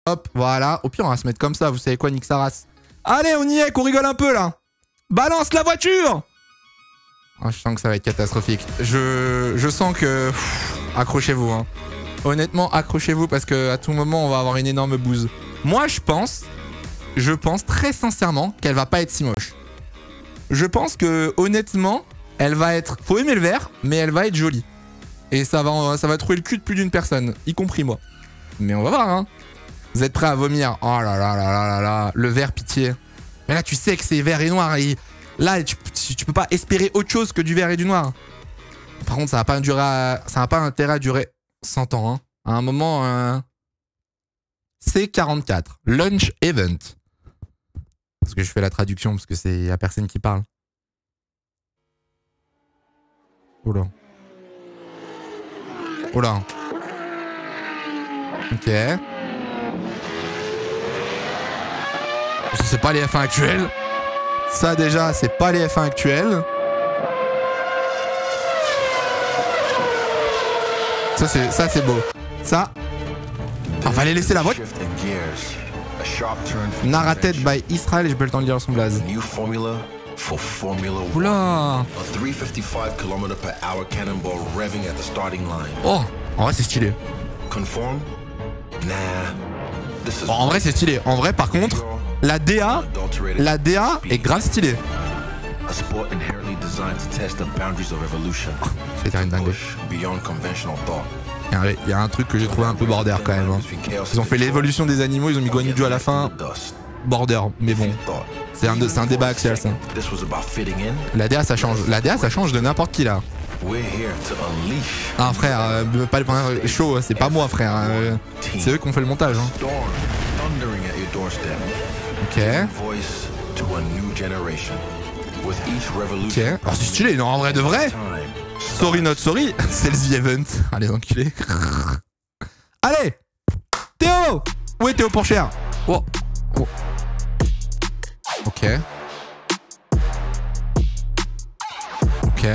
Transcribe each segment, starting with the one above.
Hop, voilà. Au pire, on va se mettre comme ça. Vous savez quoi, Nick Saras? Allez, on y est, qu'on rigole un peu, là. Balance la voiture! Oh, je sens que ça va être catastrophique. Je sens que... Accrochez-vous, hein. Honnêtement, accrochez-vous parce qu'à tout moment, on va avoir une énorme bouse. Moi, je pense très sincèrement qu'elle va pas être si moche. Je pense que, honnêtement, elle va être... Faut aimer le vert, mais elle va être jolie. Et ça va trouver le cul de plus d'une personne, y compris moi. Mais on va voir, hein. Vous êtes prêts à vomir? Oh là là là là là là. Le vert, pitié. Mais là, tu sais que c'est vert et noir. Et là, tu peux pas espérer autre chose que du vert et du noir. Par contre, ça va pas durer ça n'a pas intérêt à durer 100 ans. Hein. À un moment, C44. Launch Event. Parce que je fais la traduction, parce que c'est y a personne qui parle. Oula. Oula. Ok. C'est pas les F1 actuels. Ça déjà, c'est pas les F1 actuels. Ça c'est beau. Ça. On va aller laisser la voiture. Narrated by Israel, et j'ai pas le temps de lire son blaze. Oula. Oh, en vrai c'est stylé. Bon, en vrai c'est stylé. En vrai par contre, la DA est grave stylée. C'est une dingue. Il y a un truc que j'ai trouvé un peu border quand même. Hein. Ils ont fait l'évolution des animaux, ils ont mis Guanyuju à la fin. Border, mais bon. C'est un débat axial ça. La DA ça change. La DA ça change de n'importe qui là. Ah frère, pas le point chaud, c'est pas moi frère. C'est eux qui ont fait le montage. Hein. Ok. Ok. Alors c'est stylé, non en vrai de vrai. Sorry not sorry, c'est le The Event. Allez enculé. Allez Théo. Où est Théo pour cher? Oh. Oh. Ok. Ok.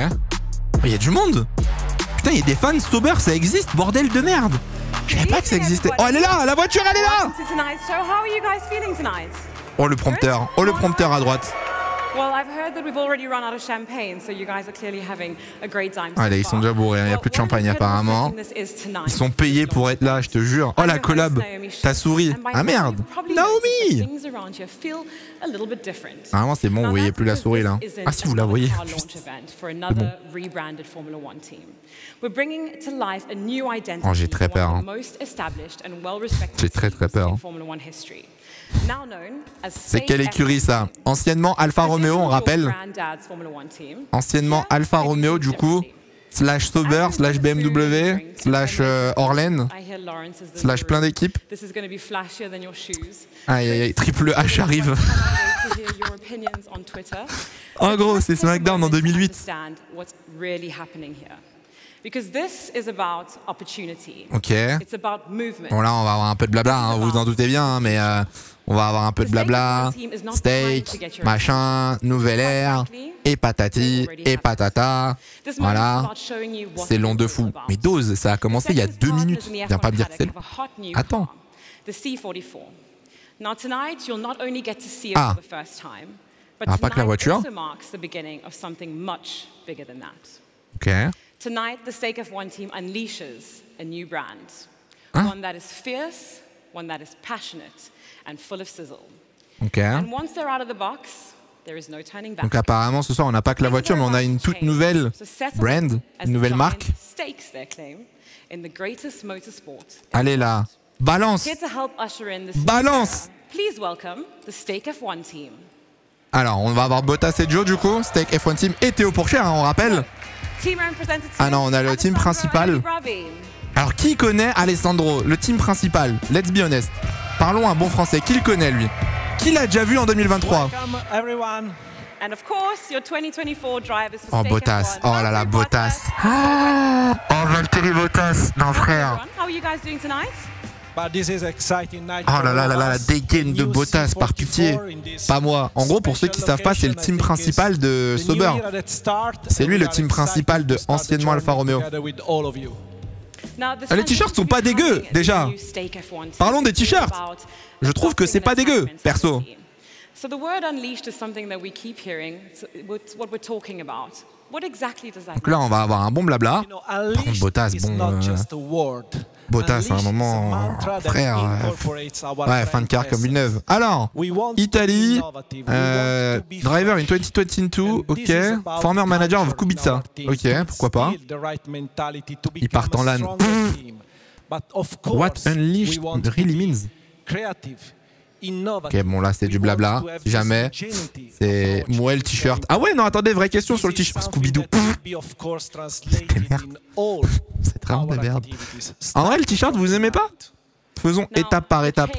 Il y a du monde. Putain, il y a des fans sober, ça existe, bordel de merde. Je savais pas que ça existait. Oh, elle est là, la voiture, elle est là. Oh, le prompteur. Oh, le prompteur à droite. Allez, ils sont déjà bourrés, il n'y a plus de champagne apparemment. Ils sont payés pour être là, je te jure. Oh, la collab. Ta souris. Ah merde. Naomi. Normalement, c'est bon, vous voyez plus la souris là. Ah si, vous la voyez. Bon. Oh, j'ai très peur. Hein. J'ai très peur. Hein. C'est quelle écurie ça? Anciennement Alfa Romeo, on rappelle. Anciennement Alfa Romeo du coup. Slash Sauber, slash BMW, slash Orlen, slash plein d'équipes. Aïe aïe aïe, triple H arrive. En gros, c'est SmackDown en 2008. Ok. Bon là, on va avoir un peu de blabla, hein, vous vous en doutez bien, hein, mais on va avoir un peu de blabla. Steak, machin, nouvelle ère, et patati, et patata. Voilà. C'est long de fou. Mais dose, ça a commencé il y a 2 minutes. Viens pas me dire que c'est long. Attends. Ah. Ah, pas que la voiture. Ok. Tonight, the Stake F1 team unleashes a new brand. One that is fierce, one that is passionate, and full of sizzle. Ok. And once they're out of the box, there is no turning back. Donc apparemment, ce soir, on n'a pas que la voiture, mais on a une toute nouvelle brand, une nouvelle marque. Allez là. Balance. Balance. Please welcome the Stake F1 team. Alors, on va avoir Bottas et Joe du coup, Stake F1 Team et Théo Pourchère, hein, on rappelle. Ah non, on a le team principal. Alors, qui connaît Alessandro, le team principal? Let's be honest. Parlons un bon français. Qui le connaît, lui? Qui l'a déjà vu en 2023? Oh, Bottas. Oh là là, Bottas. Oh, Valtteri Bottas. Non, frère. Oh là là là là, la dégaine de Bottas, par pitié. Pas moi. En gros, pour ceux qui savent pas, c'est le team principal de Sauber. C'est lui le team principal de anciennement Alfa Romeo. Les t-shirts sont pas dégueux, déjà. Parlons des t-shirts. Je trouve que c'est pas dégueu, perso. So the word unleashed is something that we keep hearing. It's what we're talking about. What exactly does that mean? Donc là, on va avoir un bon blabla. Par contre, Bottas, bon... Bottas, à un moment, frère, ouais, fin de carrière comme une neuve. Alors, Italie, driver in 2022, ok. Former manager of Kubica, ok, pourquoi pas. Ils partent en LAN. What unleashed really means? Ok, bon là c'est du blabla, si jamais. C'est Mouel t-shirt. Ah ouais, non, attendez, vraie question sur le t-shirt. Scooby-Doo. C'est merde. C'est vraiment de merde. En vrai, le t-shirt, vous aimez pas? Faisons étape par étape.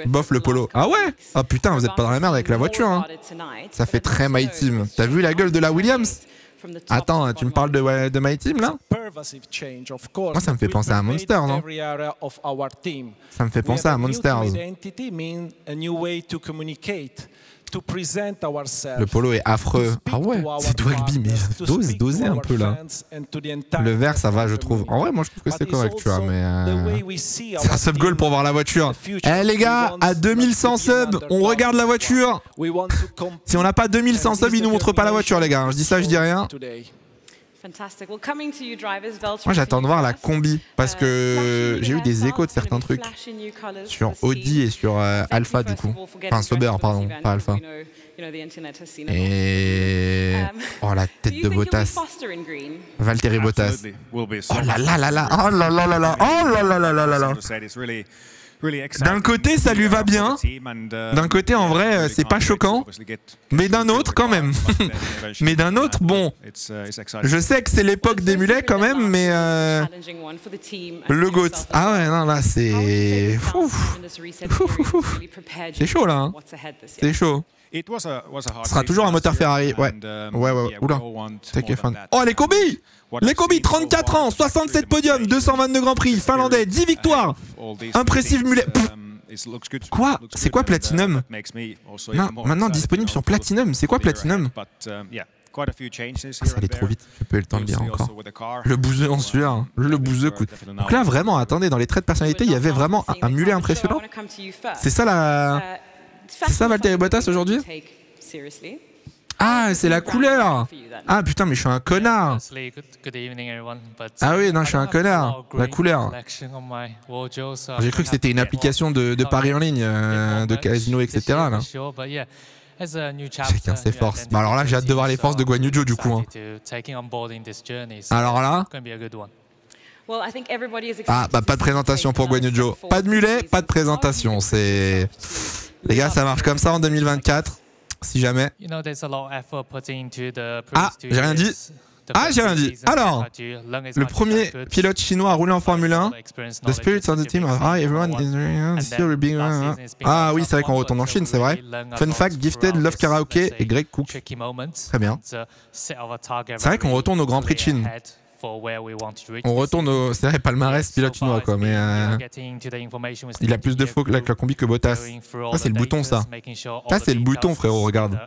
Bof le polo. Ah ouais? Ah putain, vous êtes pas dans la merde avec la voiture, hein. Ça fait très My Team. T'as vu la gueule de la Williams? Attends, tu me parles de My Team là? Moi ça me fait penser à Monsters, non? Ça me fait penser à Monsters. Le polo est affreux. Ah ouais, c'est du rugby, mais dosez un peu là. Le vert, ça va, je trouve. En vrai, moi, je trouve que c'est correct, tu vois, mais... C'est un sub-goal pour voir la voiture. Eh les gars, à 2100 subs, on regarde la voiture. Si on n'a pas 2100 subs, ils nous montrent pas la voiture, les gars. Je dis ça, je dis rien. Moi j'attends de voir la combi parce que j'ai eu des échos de certains trucs sur Audi et sur Alpha du coup. Enfin Sauber pardon, pas Alpha. Et... Oh la tête de Bottas. Valtteri Bottas. Oh là là là là. Oh là là là là. Oh là là là là là là. D'un côté, ça lui va bien. D'un côté, en vrai, c'est pas choquant. Mais d'un autre, quand même. Mais d'un autre, bon. Je sais que c'est l'époque des mulets, quand même, mais... Le GOAT. Ah ouais, non, là, c'est... C'est chaud, là. Hein. C'est chaud. Ce sera toujours un moteur Ferrari. Ouais. Ouais, ouais, ouais. Oula. Oh, les combis! Les combis, 34 ans, 67 podiums, 222 Grands Prix, finlandais, 10 victoires. Impressive mulet. Quoi? C'est quoi Platinum? Non, maintenant disponible sur Platinum. C'est quoi Platinum? Ça allait trop vite, j'ai pas eu le temps de lire encore. Le bouseux en sueur, le bouseux coûte. Donc là, vraiment, attendez, dans les traits de personnalité, il y avait vraiment un mulet impressionnant. C'est ça la... C'est ça Valtteri Bottas aujourd'hui? Ah, c'est la couleur. Ah putain, mais je suis un connard. Ah oui, non, je suis un connard. La couleur. J'ai cru que c'était une application de paris en ligne, de casino, etc. Là. Chacun ses forces. Bah alors là, j'ai hâte de voir les forces de Guan Yu Zhou du coup. Hein. Alors là... Ah, bah pas de présentation pour Guan Yu Zhou. Pas de mulet, pas de présentation. C'est... Les gars, ça marche comme ça en 2024. Si jamais. Ah, j'ai rien dit. Ah, j'ai rien dit. Alors, le premier pilote chinois à rouler en Formule 1. The spirits of the team are high, everyone is still being... Ah oui, c'est vrai qu'on retourne en Chine, c'est vrai. Fun fact, Gifted, Love Karaoke et Greg Cook. Très bien. C'est vrai qu'on retourne au Grand Prix de Chine. On retourne au... C'est vrai, palmarès pilote chinois quoi, mais il a plus de faux que la combi que Bottas. Ça c'est le bouton ça. Ça c'est le bouton frérot, regarde. De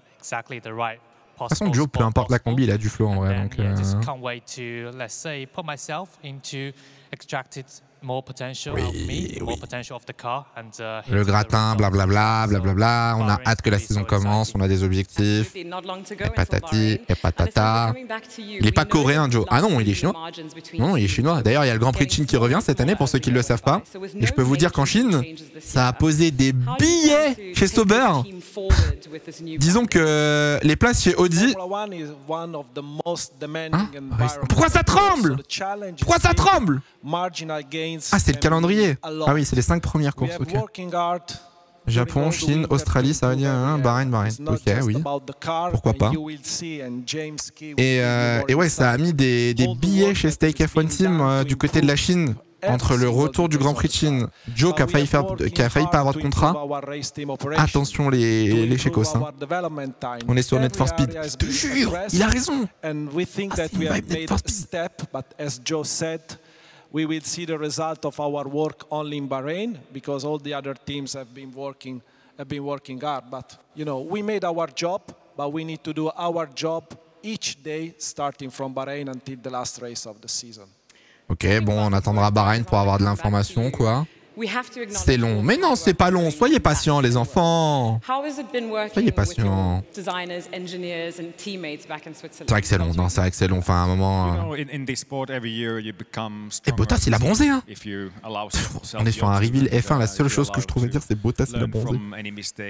toute façon Joe, peu importe la combi, il a du flow en vrai. Donc, oui. Le gratin, blablabla, blablabla. On a hâte que la saison commence, on a des objectifs. Et patati, et patata. Il n'est pas coréen, Joe. Ah non, il est chinois. Non, il est chinois. D'ailleurs, il y a le Grand Prix de Chine qui revient cette année, pour ceux qui ne le savent pas. Et je peux vous dire qu'en Chine, ça a posé des billets chez Sauber. Disons que les places chez Audi... Hein? Pourquoi ça tremble? Pourquoi ça tremble? Ah, c'est le calendrier. Ah oui, c'est les 5 premières courses. Okay. Japon, Chine, Australie, ça veut dire Bahreïn. Ok, oui. Pourquoi pas. Et ouais, ça a mis des billets chez Stake F1 Team du côté de la Chine. Entre le retour du Grand Prix de Chine, Joe qui a failli pas avoir de contrat. Attention les chécos. Hein. On est sur Need for Speed. Je te jure, il a raison. Ah, c'est une vibe Need for Speed. We will see the result of our work only in Bahrain because all the other teams have been working hard. But you know, we made our job, but we need to do our job each day, starting from Bahrain until the last race of the season. Ok, bon, on attendra Bahreïn pour avoir de l'information, quoi. C'est long. Mais non, c'est pas long. Soyez patients, les enfants. Soyez patients. C'est vrai que c'est long. Non, c'est vrai que c'est long. Enfin, à un moment... Et Bottas, il a bronzé, hein. On est sur un reveal F1. La seule chose que je trouve à dire, c'est Bottas, il a bronzé.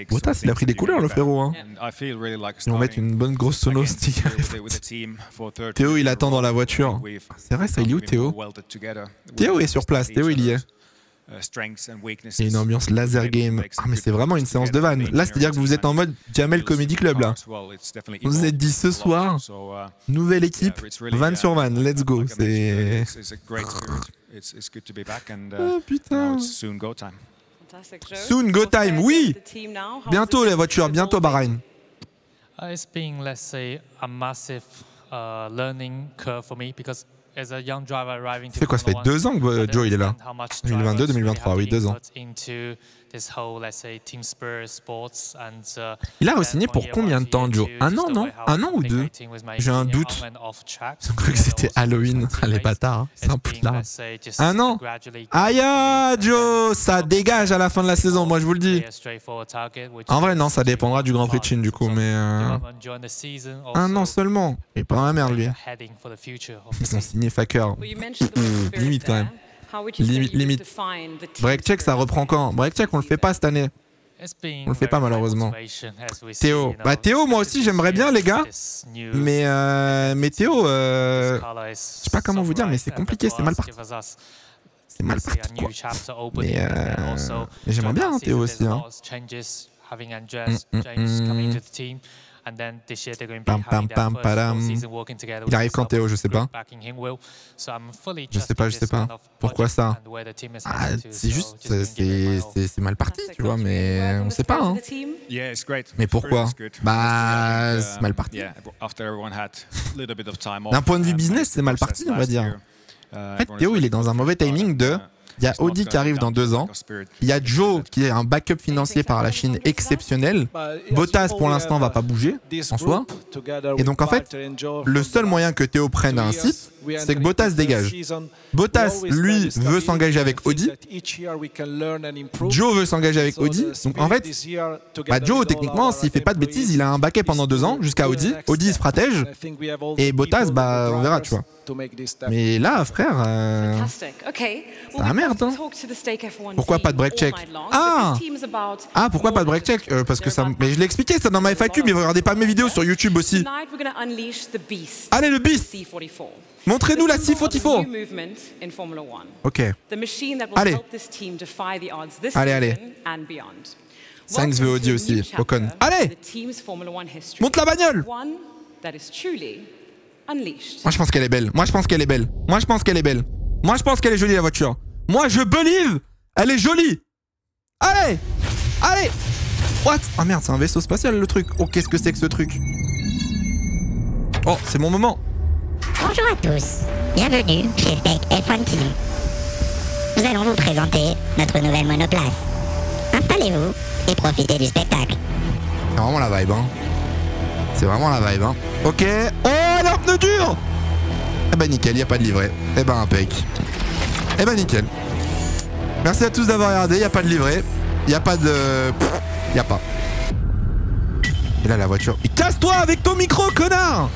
Bottas, il a pris des couleurs, le frérot, hein. Ils vont mettre une bonne grosse sono stick. Théo, il attend dans la voiture. C'est vrai, ça, il est où, Théo? Théo est sur place. Théo, il y est. C'est une ambiance laser game. Ah mais c'est vraiment une séance de vanne. Là c'est-à-dire que vous êtes en mode Jamel Comedy Club là. Vous vous êtes dit ce soir, nouvelle équipe, van sur van, let's go. C'est... Oh putain. Soon go time, oui. Bientôt les voitures, bientôt Bahreïn. It's been, let's say, a massive learning curve for me because as a young driver arriving to fait quoi, ça fait 2 ans que Joe il est là. 2022, 2023, oui, 2 ans. Il a re-signé pour combien de temps, Joe? 1 an, non? 1 an ou 2? J'ai un doute. J'ai cru que c'était Halloween. Les bâtards, hein. C'est un poudlard. 1 an? Aïe, Joe, ça dégage à la fin de la saison, moi je vous le dis. En vrai, non, ça dépendra du Grand Prix de Chine du coup, mais 1 an seulement. Il est pas dans la merde lui. Ils ont signé Faker. Limite quand même. Limite. Break check, ça reprend quand? Break check, on le fait pas cette année. On le fait pas malheureusement. Théo. Bah Théo, moi aussi j'aimerais bien les gars. Mais Théo, je sais pas comment vous dire, mais c'est compliqué, c'est mal parti. C'est mal parti quoi. Mais j'aimerais bien hein, Théo aussi. Hein. Pam, pam, pam, padam. Il arrive quand Théo, je sais pas. Je sais pas. Pourquoi ça? Ah, c'est juste, c'est mal parti, tu vois, mais on sait pas. Hein. Mais pourquoi? Bah, c'est mal parti. D'un point de vue business, c'est mal parti, on va dire. En fait, Théo, il est dans un mauvais timing de... Il y a Audi qui arrive dans 2 ans. Il y a Joe qui est un backup financier par la Chine exceptionnel. Bottas pour l'instant va pas bouger en soi. Et donc en fait, le seul moyen que Théo prenne un site, c'est que Bottas dégage. Bottas, lui, veut s'engager avec Audi. Joe veut s'engager avec Audi. Donc en fait, Joe, techniquement, s'il fait pas de bêtises, il a un backup pendant 2 ans jusqu'à Audi. Audi il se protège. Et Bottas, on verra, tu vois. Mais là, frère, c'est la merde. Hein. Pourquoi pas de break check? Pourquoi pas de break check? Parce que ça. Mais je l'ai expliqué ça dans ma FAQ, mais vous regardez pas mes vidéos sur YouTube aussi. Allez, le beast. Montrez-nous la C44. Ok. Allez. Allez. Sainz veut Audi aussi. Ocon. Allez. Monte la bagnole. Moi je pense qu'elle est belle. Moi je pense qu'elle est belle. Moi je pense qu'elle est belle. Moi je pense qu'elle est jolie la voiture. Moi je believe. Elle est jolie. Allez. Allez. What? Ah merde, c'est un vaisseau spatial le truc. Oh qu'est-ce que c'est que ce truc? Oh c'est mon moment. Bonjour à tous. Bienvenue chez Spec F1 Team. Nous allons vous présenter notre nouvelle monoplace. Installez-vous et profitez du spectacle. C'est vraiment la vibe hein. C'est vraiment la vibe hein. Ok. Oh leur pneu dur. Eh ben nickel, y a pas de livret. Eh ben impec. Eh ben nickel. Merci à tous d'avoir regardé, y a pas de livret. Y a pas de... y a pas. Et là la voiture... Et casse-toi avec ton micro connard.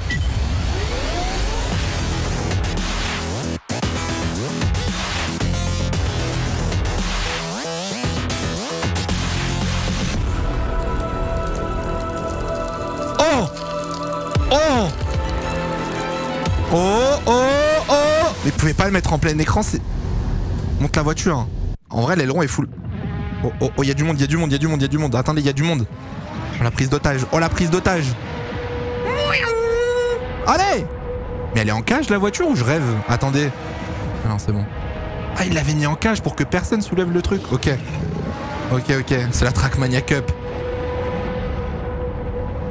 Mais vous pouvez pas le mettre en plein écran, c'est... Monte la voiture. En vrai, l'aileron est full. Oh, y a du monde. Attendez, y a du monde. Oh, la prise d'otage. Allez. Mais elle est en cage, la voiture, ou je rêve? Attendez. Ah non, c'est bon. Ah, il l'avait mis en cage pour que personne soulève le truc. Ok. C'est la Trackmania Cup.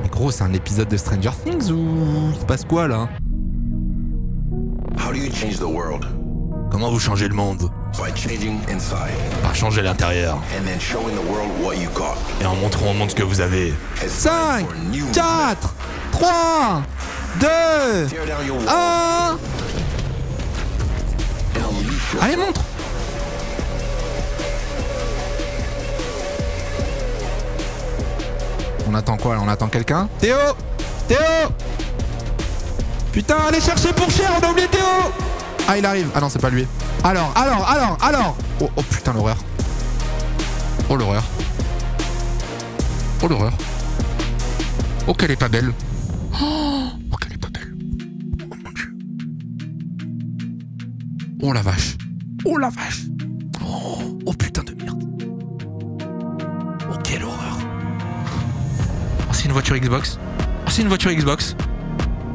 Mais gros, c'est un épisode de Stranger Things ou... Il se passe quoi, là? Comment vous changez le monde? Par changer l'intérieur. Et en montrant au monde ce que vous avez. 5, 4, 3, 2, 1. Allez, montre. On attend quoi là? On attend quelqu'un? Théo! Théo! Putain, allez chercher pour cher, on a oublié Théo! Ah, il arrive. Ah non, c'est pas lui. Alors. Oh, oh putain, l'horreur. Oh, l'horreur. Oh, l'horreur. Oh, qu'elle est pas belle. Oh, qu'elle est pas belle. Oh mon Dieu. Oh la vache. Oh la vache. Oh putain de merde. Oh, quelle horreur. Oh, c'est une voiture Xbox. Oh, c'est une voiture Xbox.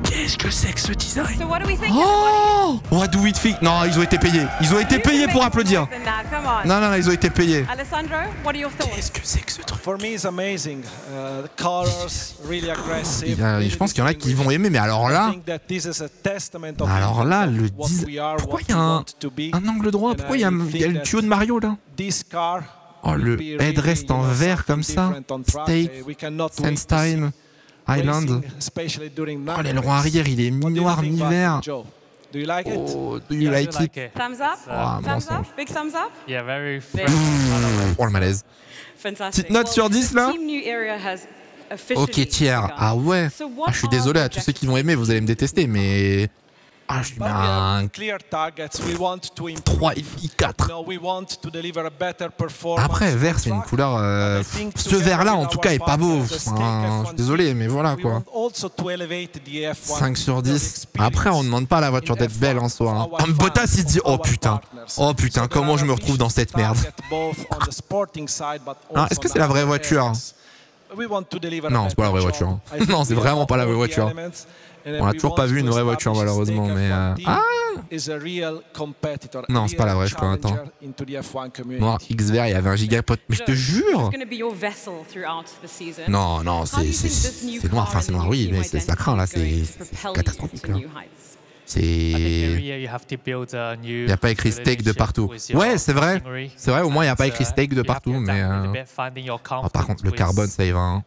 Qu'est-ce que c'est que ce design? Oh! What do we think? Non, ils ont été payés. Ils ont été payés pour applaudir. Non, non, non, ils ont été payés. Qu'est-ce que c'est que ce truc? For me, it's amazing. The colors, really aggressive. Je pense qu'il y en a qui vont aimer, mais alors là... Alors là, le design... Pourquoi il y a un angle droit? Pourquoi il y a le tuyau de Mario, là? Oh, le headrest en vert comme ça. Steak, Sense Time, Island. Oh, l'aileron arrière, il est mi-noir, mi-vert. Oh, do you like it? Thumbs up? Oh, Thumbs up? Big thumbs up? Yeah, very Oh, le malaise. Fantastic. Petite note sur 10 là? Ok, tiers. Ah ouais. Ah, je suis désolé à tous ceux qui vont aimer, vous allez me détester, mais... Ah, je lui mets un 3 et 4. Après, vert, c'est une couleur... Ce vert-là, en tout cas, est pas beau. Enfin, je suis désolé, mais voilà, quoi. 5 sur 10. Après, on ne demande pas à la voiture d'être belle en soi. Hein. Bottas, il se dit, oh putain, comment je me retrouve dans cette merde. Ah, est-ce que c'est la vraie voiture? Non, c'est pas la vraie voiture. Non, c'est vraiment pas la vraie voiture. On n'a toujours pas vu une vraie voiture malheureusement, mais ah non, c'est pas la vraie, je crois. Attends. Noir X vert, il y avait un gigapote. Mais je te jure. Non, non, c'est noir. Enfin, c'est noir, oui, mais ça craint là, c'est catastrophique là. C'est... Il n'y a pas écrit steak de partout. Ouais, c'est vrai. C'est vrai, au moins il n'y a pas écrit steak de partout, mais... Oh, par contre, le carbone, ça y va. Hein.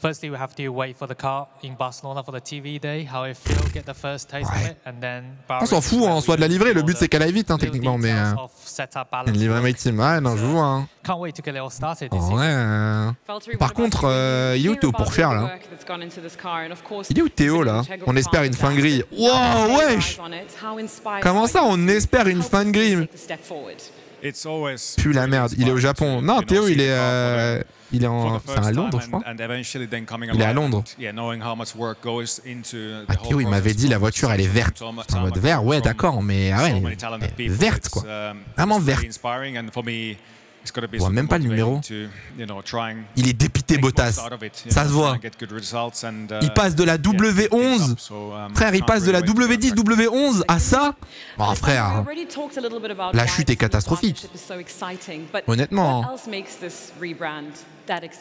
Firstly, we have to wait for the car in Barcelona for the TV day, how it feels, get the first taste of it, and then... On s'en fout, hein, soit de la livrée, le but c'est qu'elle aille vite, hein, techniquement, mais... Une livrée maritime, ouais, non, je vois, hein. Oh, ouais, Par contre, il est où Théo pour cher, là? Il est où Théo, là? On espère une fin de grille. Wow, wesh! Comment ça, on espère une fin de grille? Pue la merde, il est au Japon. Non, Théo, il est à Londres, je crois. Il est à Londres. Ah, Théo, il m'avait dit la voiture, elle est verte. En mode vert, ouais, d'accord, mais ah ouais, elle est verte, quoi. Vraiment verte. Je vois même pas le numéro. Il est dépité, Bottas. Ça se voit. Il passe de la W11. Frère, il passe de la W10, W11 à ça. Oh, frère. La chute est catastrophique. Honnêtement.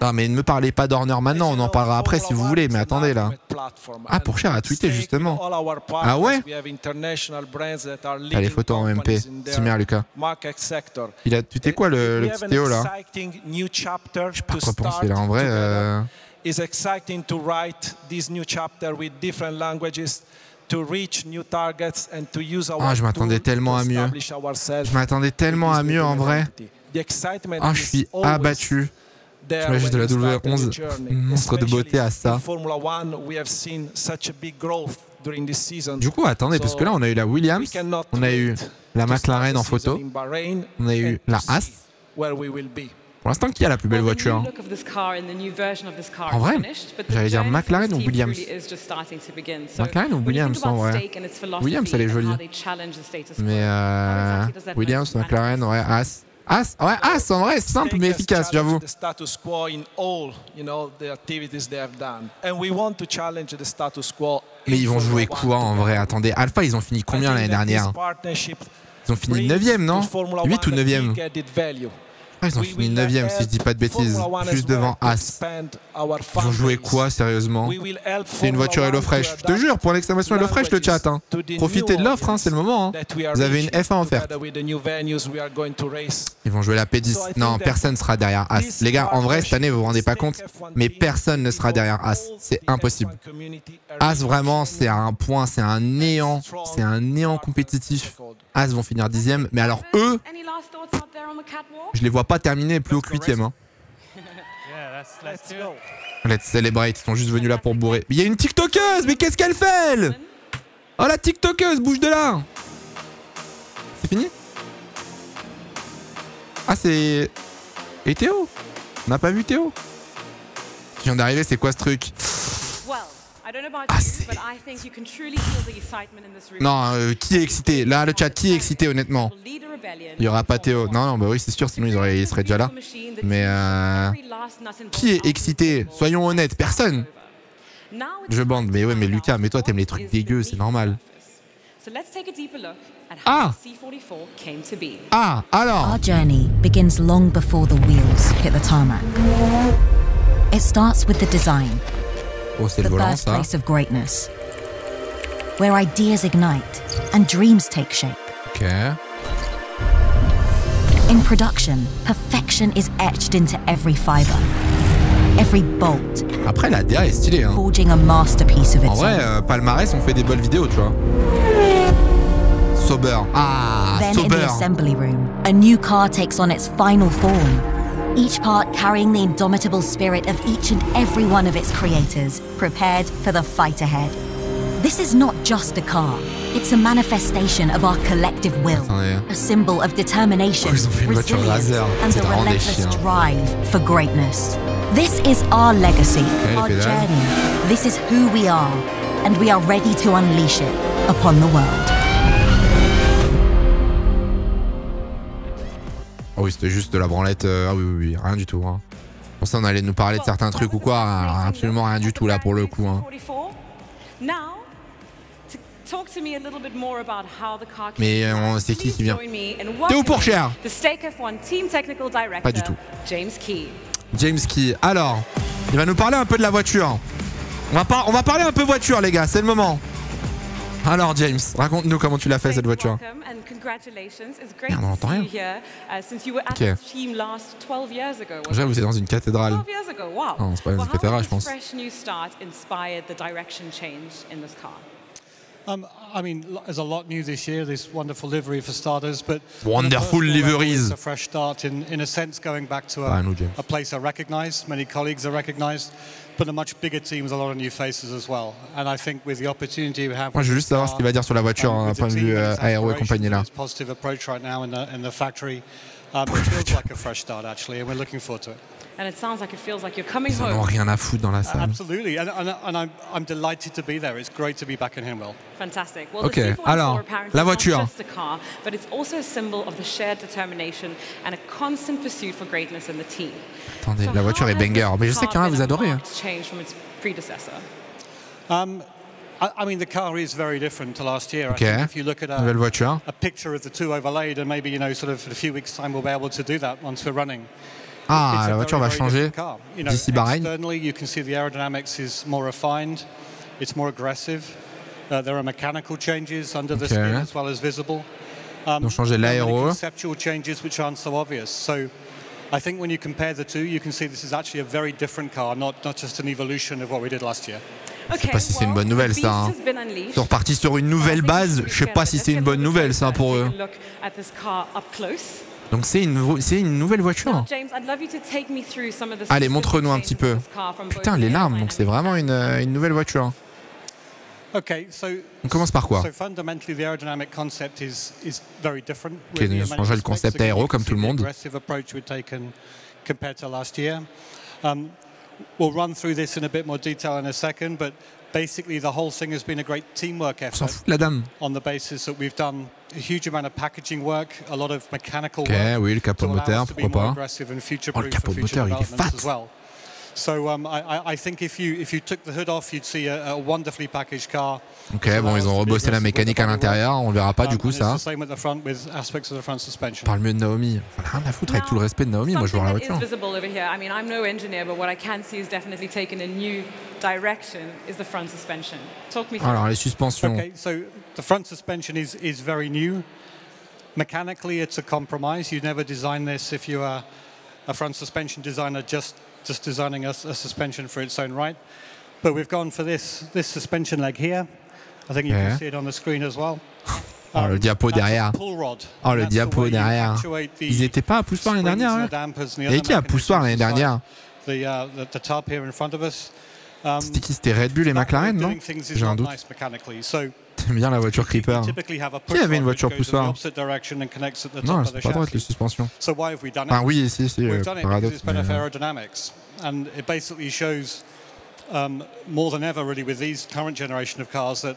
Ah, mais ne me parlez pas d'Horner maintenant. On en parlera après si vous voulez. Mais attendez là. Ah, pour cher a tweeté justement. Ah ouais? Ah, les photos en MP. Tiens, Lucas. Il a tweeté quoi le petit Théo là? Je sais pas quoi penser là en vrai. Ah, je m'attendais tellement à mieux. Je m'attendais tellement à mieux en vrai. Ah, je suis abattu. J'imagine de la W11, monstre de beauté à ça. Du coup, attendez, parce que là, on a eu la Williams, on a eu la McLaren en photo, on a eu la Haas. Pour l'instant, qui a la plus belle voiture? En vrai, j'allais dire McLaren ou Williams. McLaren ou Williams en vrai? Williams, elle est jolie. Mais Williams, McLaren, ouais, Haas. As, ouais, As, en vrai, simple mais efficace, j'avoue. Mais ils vont jouer quoi en vrai? Attendez, Alpha, ils ont fini combien l'année dernière? Ils ont fini 9e, non? 8 ou 9e? Je Ah, ils ont fini 9ème si je dis pas de bêtises, juste devant As. Ils ont joué quoi sérieusement? C'est une voiture HelloFresh. Je te jure, pour l'exclamation HelloFresh le chat. Hein. Profitez de l'offre, hein, c'est le moment. Hein. Vous avez une F1 offerte. Ils vont jouer la P10. Non, personne ne sera derrière As. Les gars, en vrai, cette année, vous vous rendez pas compte, mais personne ne sera derrière As. C'est impossible. As, vraiment, c'est un point, c'est un néant. C'est un néant compétitif. As vont finir 10ème, mais alors eux, je les vois pas terminer plus haut que 8ème. Hein. Let's celebrate, ils sont juste venus là pour bourrer. Mais il y a une TikTokeuse, mais qu'est-ce qu'elle fait elle? Oh la TikTokeuse, bouge de là. C'est fini? Ah c'est... Et Théo? On n'a pas vu Théo? Qui vient d'arriver, c'est quoi ce truc? Ah, non, qui est excité? Là, le chat, qui est excité honnêtement? Il n'y aura pas Théo. Non, non, bah oui, c'est sûr, sinon il serait déjà là. Mais qui est excité? Soyons honnêtes, personne. Je bande, mais ouais, mais Lucas, mais toi, t'aimes les trucs dégueux, c'est normal. Ah! Ah, alors! Our journey begins long before the wheels hit the tarmac. It starts with the design. Oh, c'est le volant, ça. Birthplace of greatness, where ideas ignite and dreams take shape. Ok. In production, perfection is etched into every fiber, every bolt. Après, la DA est stylée. Hein. Forging a masterpiece of its en vrai, palmarès, on fait des bonnes vidéos, tu vois. Sober. Ah, then sober. In the assembly room, a new car takes on its final form. Each part carrying the indomitable spirit of each and every one of its creators, prepared for the fight ahead. This is not just a car. It's a manifestation of our collective will. A symbol of determination, resilience, and the relentless drive for greatness. This is our legacy, our journey. This is who we are, and we are ready to unleash it upon the world. Oh oui, c'était juste de la branlette. Ah oui, oui, oui, rien du tout. Hein. Pour ça, on allait nous parler de certains trucs ou quoi. Absolument rien du tout là pour le coup. Hein. Mais c'est qui vient? Théo pour cher. Pas du tout. James Key. Alors, il va nous parler un peu de la voiture. On va parler un peu voiture, les gars. C'est le moment. Alors James, raconte-nous comment tu l'as fait cette voiture. Merde, on n'entend rien. Ok. Déjà, vous êtes dans une cathédrale. Non, c'est pas une cathédrale, je pense. I mean, there's a lot new this year. This wonderful livery for starters, but wonderful liveries. A fresh start in a sense, going back to a place I recognise. Many colleagues are recognised, but a much bigger team with a lot of new faces as well. And I think with the opportunity we have. Moi, je veux juste savoir ce qu'il va dire sur la voiture, d'un point de vue aéro et compagnie là. Positive approach right now in the factory. It feels like a fresh start actually, and we're looking forward to it. And it sounds like it feels like you're coming home. Ils n'ont rien à foutre dans la salle. Absolutely, and I'm delighted to be there. It's great to be back in Hemwell. Fantastic. Well, ok, alors, la voiture. Not just a car, but it's also a symbol of the shared determination and a constant pursuit for greatness in the team. Attendez, la voiture est banger, mais je sais qu'il y en a vous adorez. I mean, the car is very different to last year. Okay. I think if you look at nouvelle voiture. A picture of the two overlaid, and maybe sort of in a few weeks' time, we'll be able to do that once we're running. Ah, la voiture va changer d'ici Bahreïn. Externally, you can see the aerodynamics is more refined. It's more aggressive. There are mechanical changes under the skin as well as visible. Ils ont changé l'aéro. Conceptual changes which aren't so obvious. So, I think when you compare the two, you can see this is actually a very different car, not just an evolution of what we did last year. Je sais pas si c'est une bonne nouvelle ça. Hein. Ils sont repartis sur une nouvelle base. Je sais pas si c'est une bonne nouvelle ça pour eux. Donc c'est une nouvelle voiture. Allez, montre-nous un petit peu. Putain, les larmes, donc c'est vraiment une nouvelle voiture. On commence par quoi? Ok, nous avons changé le concept aéro comme tout le monde. We'll run through this in a bit more detail in a second, but basically the whole thing has been a great teamwork effort. On s'en fout de la dame. On the basis that we've done a huge amount of packaging work, a lot of mechanical work. Oui, le capot moteur, pourquoi pas. Oh, le capot moteur, il est fat. So I think if you took the hood off, you'd see a wonderfully packaged car. Ok, bon, ils ont rebossé la mécanique à l'intérieur, on verra pas du coup ça. Parle mieux de Naomi. On a rien à foutre avec tout le respect de Naomi, moi je vois la voiture. Alors les suspensions. Okay, so the front suspension is very new. Mechanically, it's a compromise. You never design this if you are a front suspension designer just designing a suspension for its own right. But we've gone for this suspension leg here. I think you can see it on the screen as well. Oh, le diapo derrière. Oh, le diapo derrière. Ils n'étaient pas à poussoir l'année dernière, hein. Et qui a poussoir l'année dernière? C'était qui? C'était Red Bull et McLaren, non? J'ai un doute. T'aimes bien la voiture Creeper. Qui avait une voiture poussoir? Non, c'est pas droite les suspensions. Enfin oui, si, paradoxe. And it basically shows more than ever really with these current generation of cars that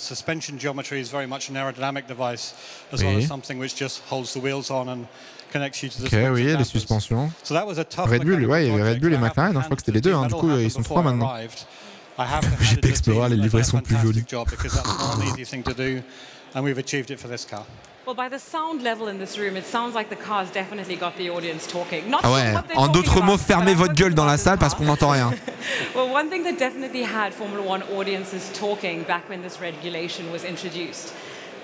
suspension geometry is very much an aerodynamic device as well as something which just holds the wheels on and connects you to the Ok, oui, les suspensions. Red Bull, ouais, il y avait Red Bull et McLaren, je crois que c'était les deux, hein. Du coup ils sont trois maintenant. GP Explorer, les livrées sont plus jolies. Ah ouais, en d'autres mots, fermez votre gueule dans la salle parce qu'on n'entend rien. Well, one thing that definitely had Formula One audiences talking back when this regulation was introduced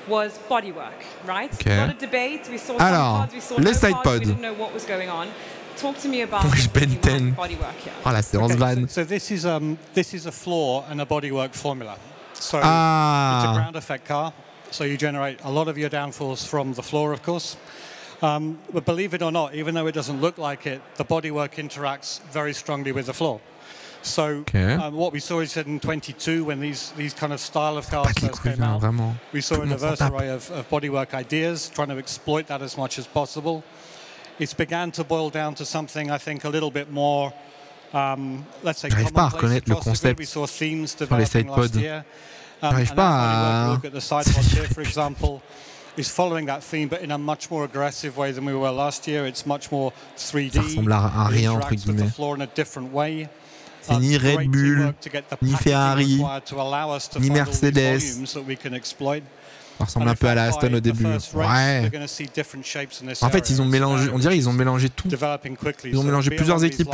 was bodywork, right? Okay. A lot of debate. We saw alors, some cars, we saw les no side cars, pods. we didn't know what was going on. Talk to me about bodywork here. Oh, la séance van. So this is a floor and a bodywork formula. So it's a ground effect car. So you generate a lot of your downforce from the floor, of course. But believe it or not, even though it doesn't look like it, the bodywork interacts very strongly with the floor. So what we saw is in 22, when these kind of style of cars first came out, we saw a diverse array of bodywork ideas, trying to exploit that as much as possible. It's began to boil down to something, I think, a little bit more, let's say, commonplace across the grid. We saw themes developing last year. J'arrive pas à... Look at the side pods here, for example, is following that theme, but in a much more aggressive way than we were last year. It's much more 3D. Ça ressemble à rien, entre guillemets. C'est ni Red Bull, ni Ferrari, ni Mercedes. Ça ressemble un peu à la Aston au début. Ouais. En fait, ils ont mélangé, on dirait qu'ils ont mélangé tout. Ils ont mélangé plusieurs équipes.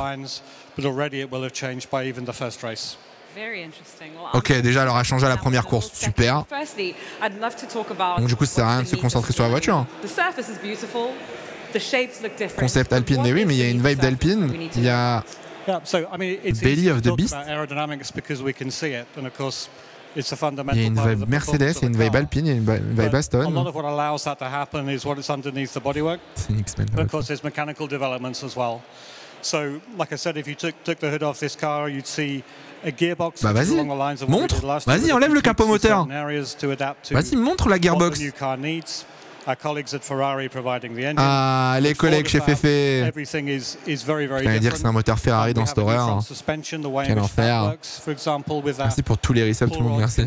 Ok, déjà, elle aura changé à la première course. Super. Donc du coup, ça sert à rien de se concentrer sur la voiture. Concept Alpine, mais oui, mais il y a une vibe d'Alpine. Il y a Belly of the Beast. Il y a une vibe Mercedes, il y a une vibe Alpine, il y a une vibe Aston. C'est une X-Men. So, like I said, if you took the hood off this car, you'd see a gearbox. Bah vas-y, montre. Vas-y, enlève le capot moteur. Vas-y, montre la gearbox. Ah, les collègues chez Fefe. J'allais dire que c'est un moteur Ferrari dans cet horaire. Quel enfer. Merci pour tous les resubs, tout le monde, merci.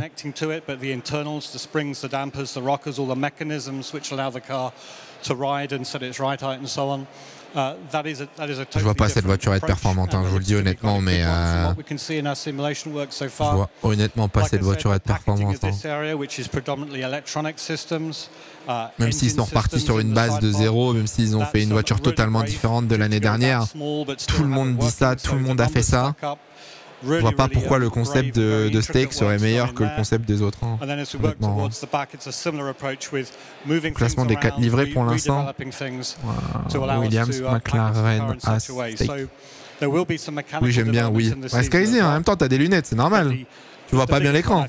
Je vois pas cette voiture être performante, hein, je vous le dis honnêtement, mais je vois honnêtement pas cette voiture être performante. Hein. Même s'ils sont repartis sur une base de zéro, même s'ils ont fait une voiture totalement différente de l'année dernière, tout le monde dit ça, tout le monde a fait ça. Je vois pas pourquoi le concept de steak serait meilleur que le concept des autres. Hein. Honnêtement. Classement des 4 livrées pour l'instant. Wow. Williams, McLaren, As, steak. Oui, j'aime bien, oui. Ouais, Skyzy, en même temps, t'as des lunettes, c'est normal. Tu vois pas bien l'écran.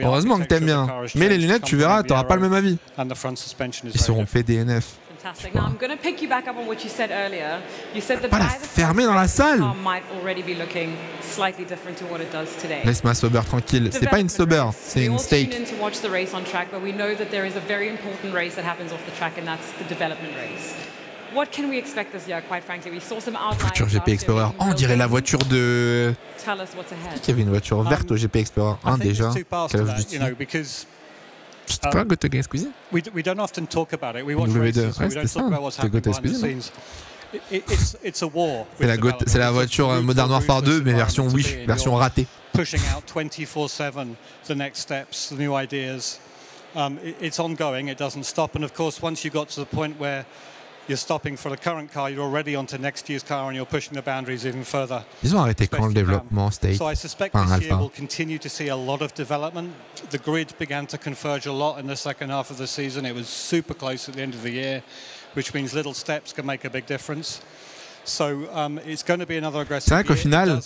Heureusement que t'aimes bien. Mais les lunettes, tu verras, t'auras pas le même avis. Ils seront PDNF. Pas la fermer dans la salle. Laisse ma Sauber tranquille. C'est pas une Sauber, c'est une steak. Voiture GP Explorer. Oh, on dirait la voiture de... Qui avait une voiture verte au GP Explorer 1 déjà. Call of Duty. Je sais pas, Gotoga Squeezie. We don't often talk about it. We watch W2. races, so Ouais, we don't c'était talk about ça. what's C'était happening Gotoga behind the Squeezie. scenes. C'est la voiture Modern Warfare 2, mais version Wish, version ratée. Pushing out 24/7 the next steps, the new ideas. It's ongoing, it doesn't stop. And of course, once you got to the point where you're stopping for the current car, you're already onto next year's car and you're pushing the boundaries even further. Ils ont arrêté quand le développement State? So I suspect this year we'll continue to see a lot of development. The grid began to converge a lot in the second half of the season. It was super close at the end of the year, which means little steps can make a big difference. So it's going to be another aggressive year. C'est vrai qu'au final,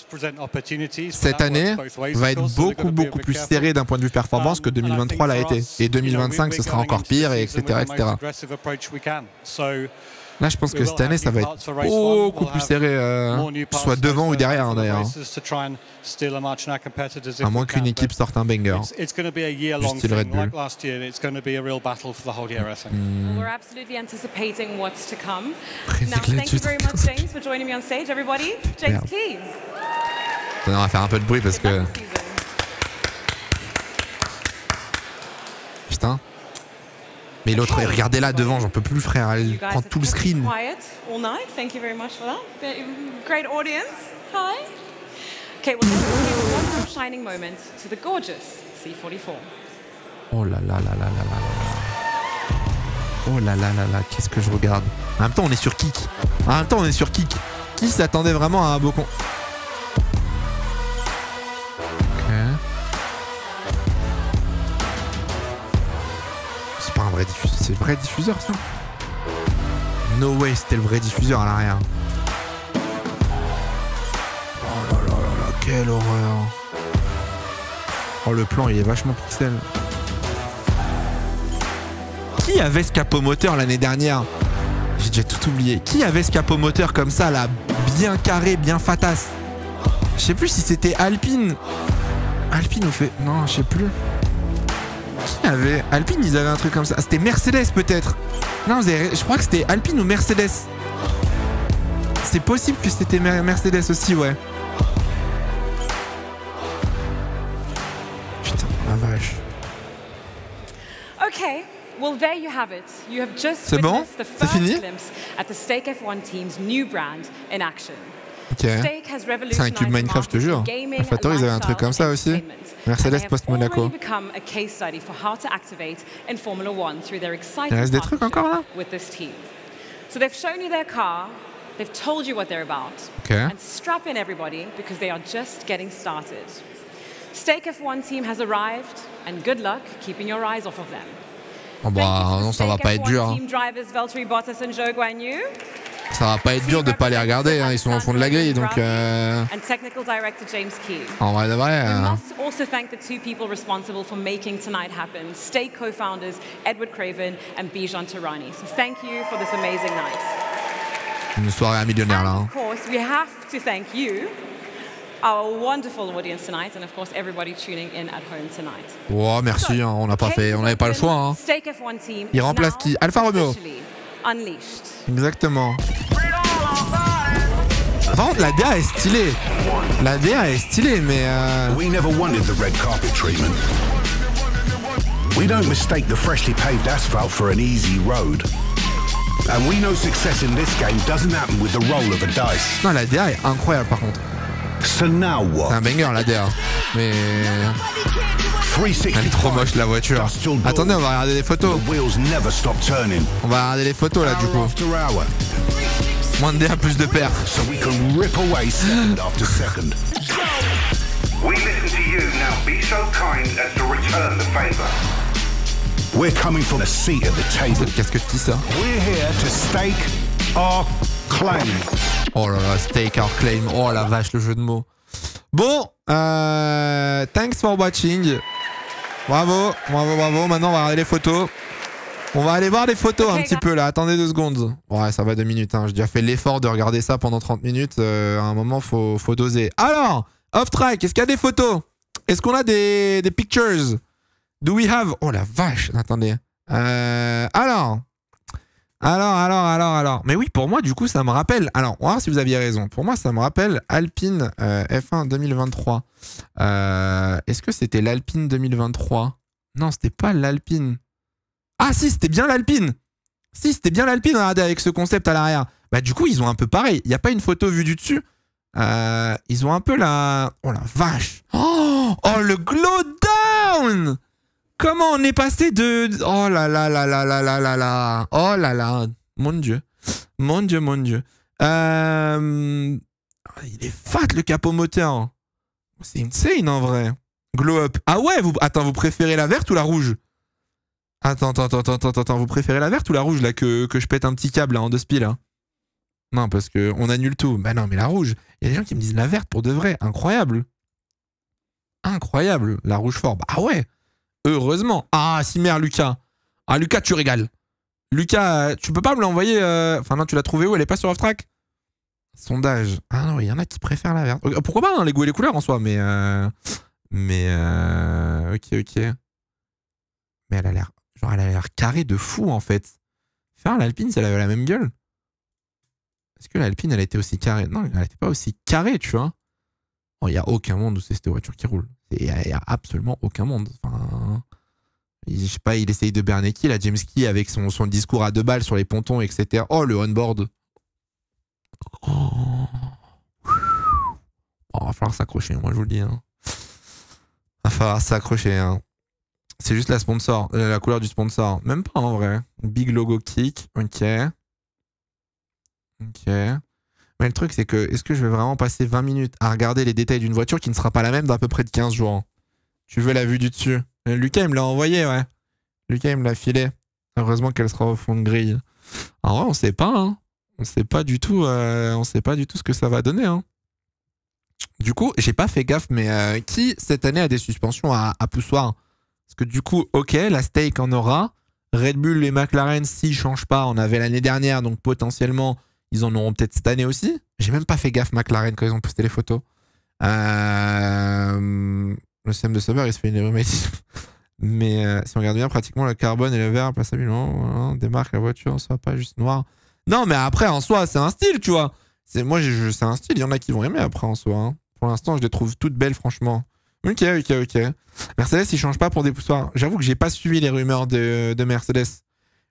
cette année va être beaucoup plus serrée d'un point de vue performance que 2023 l'a été. Et 2025, ce sera encore pire, et etc. Là, je pense que cette année, ça va être beaucoup plus serré, soit devant ou derrière, d'ailleurs. À moins qu'une équipe sorte un banger. Du style Red Bull. We're absolutely anticipating what's to come. Now, thank you very much, James, for joining me on stage. Everybody, James Key. On va faire un peu de bruit parce que... Putain. Mais l'autre, regardez là devant, j'en peux plus, frère. Elle prend tout le screen. Thank you very much for that. Great audience. Hi. Okay, well, let's give one more shining moment to the gorgeous C44. Oh là là là là là là. Oh là là là là, qu'est-ce que je regarde. En même temps, on est sur Kick. Qui s'attendait vraiment à un beau con... C'est le vrai diffuseur, ça? No way, c'était le vrai diffuseur à l'arrière. Oh là là là là, quelle horreur. Oh, le plan, il est vachement pixel. Qui avait ce capot moteur l'année dernière? J'ai déjà tout oublié. Qui avait ce capot moteur comme ça, là, bien carré, bien fatasse? Je sais plus si c'était Alpine. Alpine ou fait... Non, je sais plus. Qui avait... Alpine, ils avaient un truc comme ça. C'était Mercedes peut-être. Non, je crois que c'était Alpine ou Mercedes. C'est possible que c'était Mercedes aussi, ouais. Putain, la vache. Okay, well there you have it. You have just C'est bon? witnessed the C'est first fini? glimpse at the Stake F1 team's new brand in action. Ok. C'est un cube Minecraft, je te jure. AlphaTauri, ils avaient un truc comme ça aussi. Mercedes post-Monaco. Il reste des trucs encore là? So they've shown you their car, they've told you what they're about, and strap in everybody because they are just getting started. Stake F1 team has arrived, and good luck keeping your eyes off of them. Oh bah non, ça va pas être dur. Ça va pas être dur de pas les regarder, hein. Ils sont au fond de la grille, donc en vrai de vrai. Also thank the two people responsible for making tonight happen, Stake co-founders Edward Craven and Bijan Tirani. So thank you for this amazing night. Une soirée à millionnaire là. Hein. Of course, we have to thank you, our wonderful audience tonight, and of course everybody tuning in at home tonight. Oh merci, hein. On n'avait pas le choix. Hein. Il remplace qui? Alfa Romeo. Exactement. Par contre, la DA est stylée. La DA est stylée, mais We never wanted the red carpet treatment. We don't mistake the freshly paved asphalt for an easy road. And we know success in this game doesn't happen with the roll of a dice. Non, la DA est incroyable par contre. So now what? C'est un banger la DA. Mais elle est trop moche la voiture. Attendez, on va regarder les photos. On va regarder les photos là du coup. Moins de DA, plus de perf. We listen to you now. Be so kind as to return the favor. We're coming from a seat at the table. Qu'est-ce que tu dis ça? We're here to stake our claim. Oh là là, stake our claim. Oh la vache, le jeu de mots. Bon, thanks for watching. Bravo, bravo, bravo. Maintenant, on va regarder les photos. On va aller voir les photos un petit peu là. Attendez 2 secondes. Ouais, ça va 2 minutes. Hein. J'ai déjà fait l'effort de regarder ça pendant 30 minutes. À un moment, faut doser. Alors, off-track, est-ce qu'il y a des photos? Est-ce qu'on a des pictures? Do we have... Oh la vache, attendez. Alors. Mais oui, pour moi, du coup, ça me rappelle... Alors, on va voir si vous aviez raison. Pour moi, ça me rappelle Alpine F1 2023. Est-ce que c'était l'Alpine 2023? Non, c'était pas l'Alpine. Ah si, c'était bien l'Alpine. Si, c'était bien l'Alpine, regardez, avec ce concept à l'arrière. Bah du coup, ils ont un peu pareil. Il n'y a pas une photo vue du dessus. Ils ont un peu la... Oh la vache. Oh le glow down. Comment on est passé de... Oh là là là là là là là là. Oh là là. Mon Dieu. Mon Dieu, mon Dieu. Il est fat le capot moteur. C'est insane en vrai. Glow up. Ah ouais, attends, vous préférez la verte ou la rouge? Attends, vous préférez la verte ou la rouge là que je pète un petit câble là, en 2 spies là? Non, parce qu'on annule tout. Bah non, mais la rouge. Il y a des gens qui me disent la verte pour de vrai. Incroyable. Incroyable. La rouge fort. Bah ouais. Heureusement. Ah, si merde, Lucas. Ah, Lucas, tu régales. Lucas, tu peux pas me l'envoyer Enfin non, tu l'as trouvé où? Elle est pas sur Off-Track? Sondage. Ah non, il y en a qui préfèrent la verte. Pourquoi pas, hein, les goûts et les couleurs en soi, mais... Ok. Mais elle a l'air... Genre, elle a l'air carrée de fou, en fait. Faire l'Alpine, elle avait la même gueule. Est-ce que l'Alpine, elle était aussi carrée? Non, elle n'était pas aussi carrée, tu vois. Il n'y a aucun monde où c'est cette voiture qui roule. Il n'y a absolument aucun monde. Enfin... Je sais pas, il essaye de berner qui, la James Key, avec son discours à 2 balles sur les pontons, etc. Oh, le on-board. Oh, va falloir s'accrocher, moi je vous le dis. Hein. Va falloir s'accrocher. Hein. C'est juste la sponsor, la couleur du sponsor. Même pas en vrai. Big logo kick. Ok. Mais le truc, c'est que est-ce que je vais vraiment passer 20 minutes à regarder les détails d'une voiture qui ne sera pas la même d'à peu près de 15 jours? Tu veux la vue du dessus? Lucas, il me l'a envoyé, ouais. Lucas, il me l'a filé. Heureusement qu'elle sera au fond de grille. En vrai, on sait pas, hein. On sait pas du tout ce que ça va donner, hein. Du coup, j'ai pas fait gaffe, mais qui cette année a des suspensions à poussoir? Parce que du coup, ok, la Stake en aura. Red Bull et McLaren, s'ils changent pas, on avait l'année dernière, donc potentiellement, ils en auront peut-être cette année aussi. J'ai même pas fait gaffe McLaren quand ils ont posté les photos. Le système de sauveur, il se fait une erreur. Mais si on regarde bien, pratiquement le carbone et le verre, passablement, voilà, démarque la voiture, soit pas juste noir. Non, mais après, en soi, c'est un style, tu vois. Moi, c'est un style, il y en a qui vont aimer après en soi. Hein. Pour l'instant, je les trouve toutes belles, franchement. Ok. Mercedes, ils changent pas pour des poussoirs. J'avoue que j'ai pas suivi les rumeurs de Mercedes.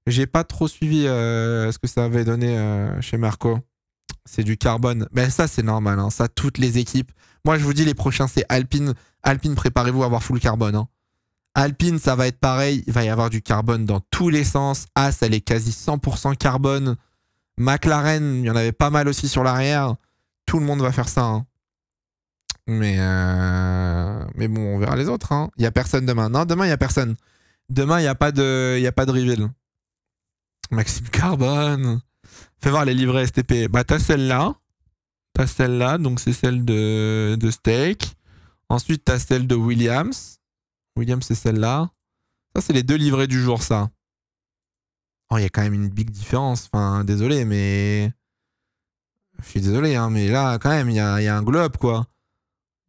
J'ai pas trop suivi ce que ça avait donné chez Marco. C'est du carbone. Mais ça, c'est normal. Hein. Ça, toutes les équipes. Moi, je vous dis, les prochains, c'est Alpine. Alpine, préparez-vous à avoir full carbone. Hein. Alpine, ça va être pareil. Il va y avoir du carbone dans tous les sens. As, elle est quasi 100% carbone. McLaren, il y en avait pas mal aussi sur l'arrière. Tout le monde va faire ça. Hein. Mais bon, on verra les autres. Hein. Il n'y a personne demain. Non, demain, il n'y a personne. Demain, il n'y a pas de reveal. Maxime Carbone. Fais voir les livrées STP. Bah, t'as celle-là. Donc c'est celle de Steak. Ensuite, t'as celle de Williams. Williams, c'est celle-là. Ça, c'est les 2 livrées du jour, ça. Oh, il y a quand même une big différence. Enfin, désolé, mais... Je suis désolé, hein, mais là, quand même, il y a un globe, quoi.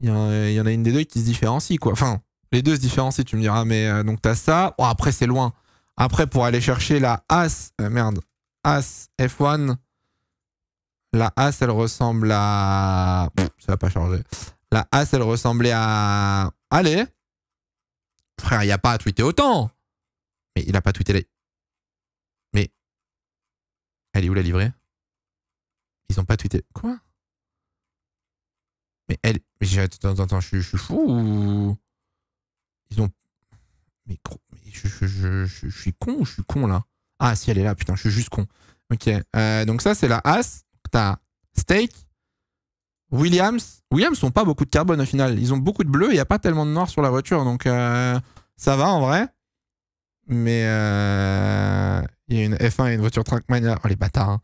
Il y en a une des 2 qui se différencie, quoi. Enfin, les 2 se différencient, tu me diras. Mais donc, t'as ça. Oh, après, c'est loin. Après, pour aller chercher la As... As F1... La As, elle ressemble à... ça va pas changer. La As, elle ressemblait à... Allez. Frère, il n'y a pas à tweeter autant. Mais il a pas tweeté les... Mais... Elle est où la livrée? Ils ont pas tweeté... Quoi? Mais elle... Attends, je suis fou ou... Ils ont... Mais je suis con ou je suis con, là? Ah, si, elle est là, putain, je suis juste con. Ok. Donc ça, c'est la As. T'as Steak, Williams. Williams n'ont pas beaucoup de carbone au final. Ils ont beaucoup de bleu et il n'y a pas tellement de noir sur la voiture. Donc ça va en vrai. Mais il y a une F1 et une voiture Trackmania. Oh les bâtards. Hein.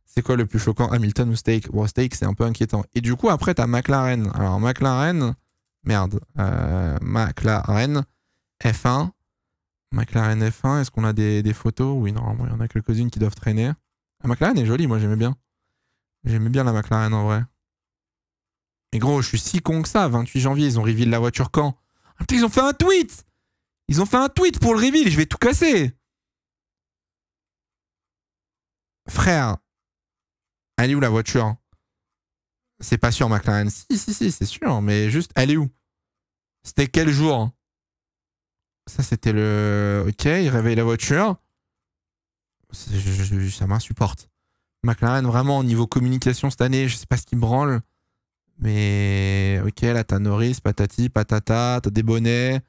C'est quoi le plus choquant, Hamilton ou Steak? Bon, Steak, c'est un peu inquiétant. Et du coup, après, t'as McLaren. Alors McLaren. Merde. McLaren F1. McLaren F1. Est-ce qu'on a des photos? Oui, normalement, il y en a quelques-unes qui doivent traîner. La McLaren est jolie, moi j'aimais bien. J'aimais bien la McLaren en vrai. Mais gros, je suis si con que ça. 28 janvier, ils ont reveal la voiture quand? Ah, putain, ils ont fait un tweet! Ils ont fait un tweet pour le reveal, je vais tout casser! Frère, elle est où la voiture? C'est pas sûr, McLaren. Si, c'est sûr, mais juste, elle est où? C'était quel jour? Ça, c'était le... Ok, il réveille la voiture. Ça m'insupporte. McLaren, vraiment, au niveau communication cette année, je sais pas ce qui branle. Mais ok, là, t'as Norris, patati, patata, t'as des bonnets.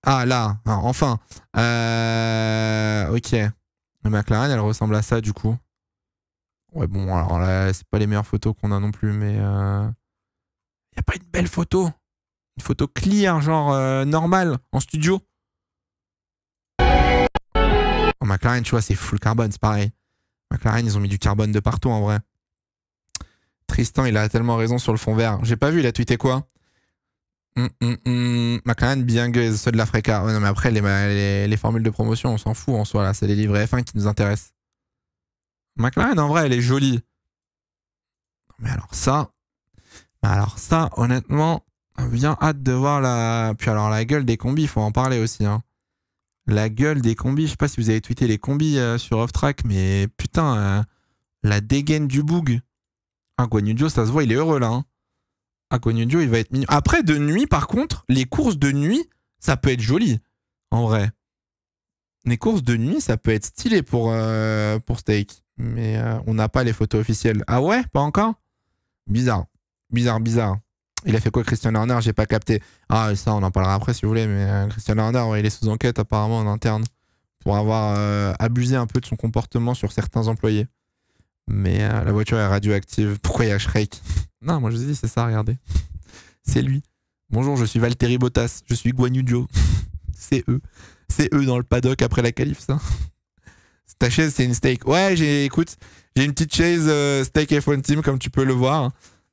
Ah, là, enfin. Ok. Le McLaren, elle ressemble à ça, du coup. Ouais, bon, alors là, c'est pas les meilleures photos qu'on a non plus, mais... Y a pas une belle photo? Une photo clear, genre normale, en studio? Oh, McLaren, tu vois, c'est full carbone, c'est pareil. McLaren, ils ont mis du carbone de partout, en vrai. Tristan, il a tellement raison sur le fond vert. J'ai pas vu, il a tweeté quoi? McLaren, bien gueuse, ceux de l'Africa. Ouais, non, mais après, les formules de promotion, on s'en fout en soi, là. C'est les livrées F1 qui nous intéressent. McLaren, en vrai, elle est jolie. Mais alors ça, honnêtement, bien hâte de voir la... Puis alors, la gueule des combis, il faut en parler aussi, hein. La gueule des combis, je sais pas si vous avez tweeté les combis sur Off-Track, mais putain, la dégaine du boug. Ah, Guan Yu Zhou, ça se voit, il est heureux là. Hein. Ah, Guan Yu Zhou, il va être mignon. Après, de nuit, par contre, les courses de nuit, ça peut être joli, en vrai. Les courses de nuit, ça peut être stylé pour Steak. Mais on n'a pas les photos officielles. Ah ouais? Pas encore? Bizarre. Il a fait quoi, Christian Horner? J'ai pas capté. Ah, ça, on en parlera après si vous voulez. Mais Christian Horner, ouais, il est sous enquête apparemment en interne pour avoir abusé un peu de son comportement sur certains employés. Mais la voiture est radioactive. Pourquoi il y a Shrek? Non, moi je dis c'est ça, regardez. C'est lui. Bonjour, je suis Valtteri Bottas. Je suis Guan Yu Zhou. C'est eux. C'est eux dans le paddock après la qualif, ça. Ta chaise, c'est une steak. Ouais, j'ai une petite chaise steak F1 Team, comme tu peux le voir.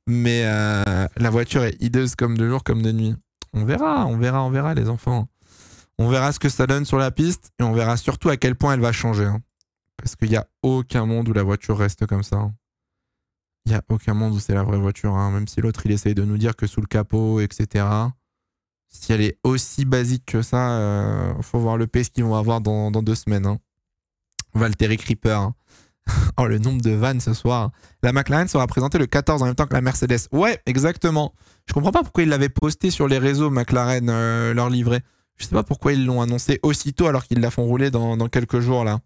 Mais la voiture est hideuse comme de jour, comme de nuit. On verra, les enfants. On verra ce que ça donne sur la piste et on verra surtout à quel point elle va changer. Hein. Parce qu'il n'y a aucun monde où la voiture reste comme ça. Il n'y a aucun monde où c'est la vraie voiture. Hein. Même si l'autre, il essaye de nous dire que sous le capot, etc. Si elle est aussi basique que ça, faut voir le pace qu'ils vont avoir dans 2 semaines. Hein. Valtteri Creeper. Hein. Oh, le nombre de vannes ce soir. La McLaren sera présentée le 14 en même temps que la Mercedes. Ouais, exactement. Je comprends pas pourquoi ils l'avaient posté sur les réseaux McLaren, leur livret. Je sais pas pourquoi ils l'ont annoncé aussitôt alors qu'ils la font rouler dans quelques jours là.